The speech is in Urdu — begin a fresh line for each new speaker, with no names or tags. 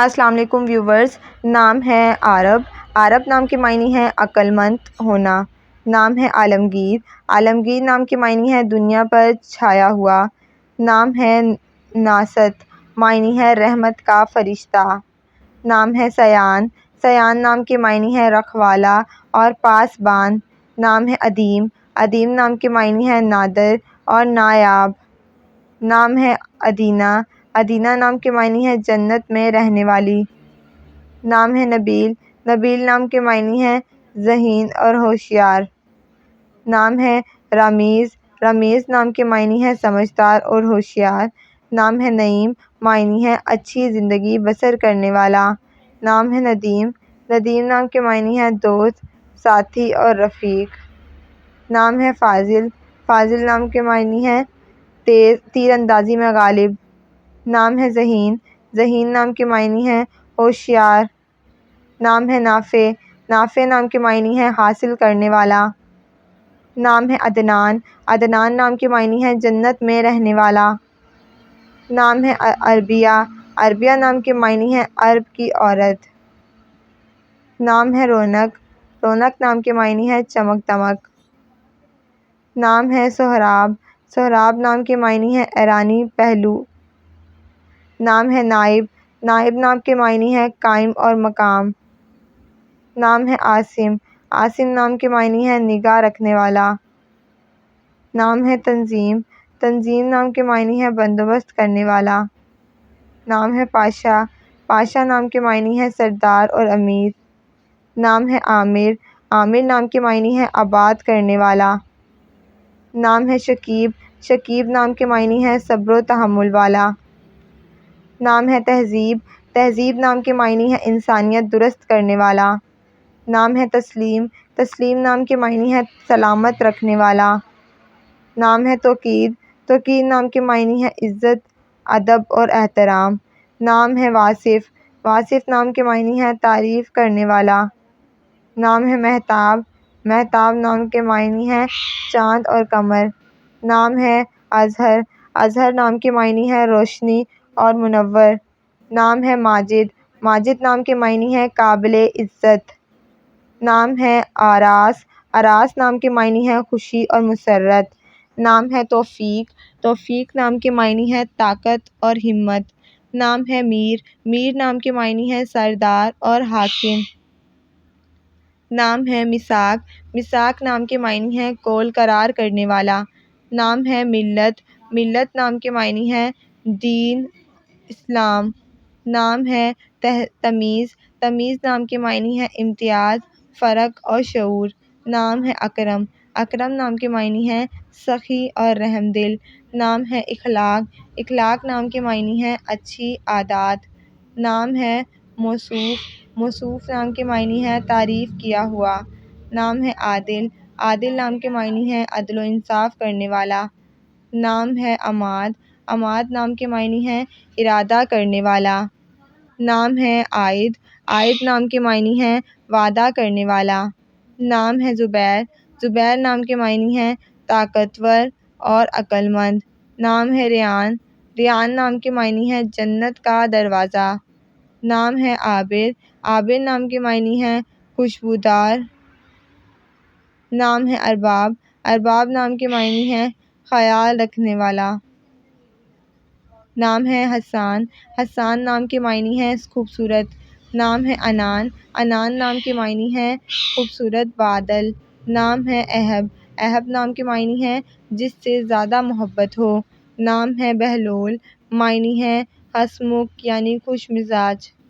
السلام علیکم ویورز۔ نام ہے عرب۔ عرب نام کے معنی ہے عقل مند ہونا۔ نام ہے عالمگیر۔ عالمگیر نام کے معنی ہے دنیا پر چھایا ہوا۔ نام ہے ناست، معنی ہے رحمت کا فرشتہ۔ نام ہے سیان۔ سیان نام کے معنی ہے رکھوالا اور پاسبان۔ نام ہے ادیم۔ ادیم نام کے معنی ہے نادر اور نایاب۔ نام ہے ادینہ۔ ادینہ نام کے معنی ہے جنت میں رہنے والی۔ نام ہے نبیل۔ نبیل نام کے معنی ہے ذہین اور ہوشیار۔ نام ہے رامیز۔ رامیز نام کے معنی ہے سمجھدار اور ہوشیار۔ نام ہے نعیم، معنی ہے اچھی زندگی بسر کرنے والا۔ نام ہے ندیم۔ ندیم نام کے معنی ہے دوست، ساتھی اور رفیق۔ نام ہے فاضل۔ فاضل نام کے معنی ہے تیر اندازی میں غالب۔ نام ہے ذہین۔ ذہین نام کے معنی ہے ہوشیار۔ نام ہے نافع۔ نافع نام کے معنی ہے حاصل کرنے والا۔ نام ہے عدنان۔ عدنان نام کے معنی ہے جنت میں رہنے والا۔ نام ہے عربیہ۔ عربیہ نام کے معنی ہے عرب کی عورت۔ نام ہے رونق۔ رونق نام کے معنی ہے چمک دمک۔ نام ہے سہراب۔ سہراب نام کے معنی ہے ایرانی پہلو۔ نام ہے نائب۔ نائب نام کے معنی ہے قائم اور مقام۔ نام ہے عاصم۔ عاصم نام کے معنی ہے نگاہ رکھنے والا۔ نام ہے تنظیم۔ تنظیم نام کے معنی ہے بندوبست کرنے والا۔ نام ہے پاشا۔ پاشا نام کے معنی ہے سردار اور امیر۔ نام ہے عامر۔ عامر نام کے معنی ہے آباد کرنے والا۔ نام ہے شکیب۔ شکیب نام کے معنی ہے صبر و تحمل والا۔ نام ہے تہذیب۔ تہذیب نام کے معنی ہے انسانیت درست کرنے والا۔ نام ہے تسلیم۔ تسلیم نام کے معنی ہے سلامت رکھنے والا۔ نام ہے توقیر۔ توقیر نام کے معنی ہے عزت، ادب اور احترام۔ نام ہے واصف۔ واصف نام کے معنی ہے تعریف کرنے والا۔ نام ہے مہتاب۔ مہتاب نام کے معنی ہے چاند اور قمر۔ نام ہے اظہر۔ اظہر نام کے معنی ہے روشنی اور منور۔ نام ہے ماجد۔ ماجد نام کے معنی ہے قابل عزت۔ نام ہے آراس۔ آراس نام کے معنی ہے خوشی اور مسرت۔ نام ہے توفیق۔ توفیق نام کے معنی ہے طاقت اور ہمت۔ نام ہے میر۔ میر نام کے معنی ہے سردار اور حاکم۔ نام ہے میثاق۔ میثاق نام کے معنی ہے قول قرار کرنے والا۔ نام ہے ملت۔ ملت نام کے معنی ہے دین اسلام۔ نام ہے تمیز۔ تمیز نام کے معنی ہے امتیاز، فرق اور شعور۔ نام ہے اکرم۔ اکرم نام کے معنی ہے سخی اور رحم دل۔ نام ہے اخلاق۔ اخلاق نام کے معنی ہے اچھی عادات۔ نام ہے موصوف۔ موصوف نام کے معنی ہے تعریف کیا ہوا۔ نام ہے عادل۔ عادل نام کے معنی ہے عدل و انصاف کرنے والا۔ نام ہے عماد۔ عماد نام کے معنی ہے ارادہ کرنے والا۔ نام ہے عائد۔ عائد نام کے معنی ہے وعدہ کرنے والا۔ نام ہے زبیر۔ زبیر نام کے معنی ہے طاقتور اور عقل مند۔ نام ہے ریان۔ ریان نام کے معنی ہے جنت کا دروازہ۔ نام ہے عابر۔ عابر نام کے معنی ہے خوشبودار۔ نام ہے ارباب۔ ارباب نام کے معنی ہے خیال رکھنے والا۔ نام ہے حسان۔ حسان نام کے معنی ہے خوبصورت۔ نام ہے عنان۔ عنان نام کے معنی ہے خوبصورت بادل۔ نام ہے اہب۔ اہب نام کے معنی ہے جس سے زیادہ محبت ہو۔ نام ہے بہلول۔ معنی ہے ہنسمکھ یعنی خوش مزاج۔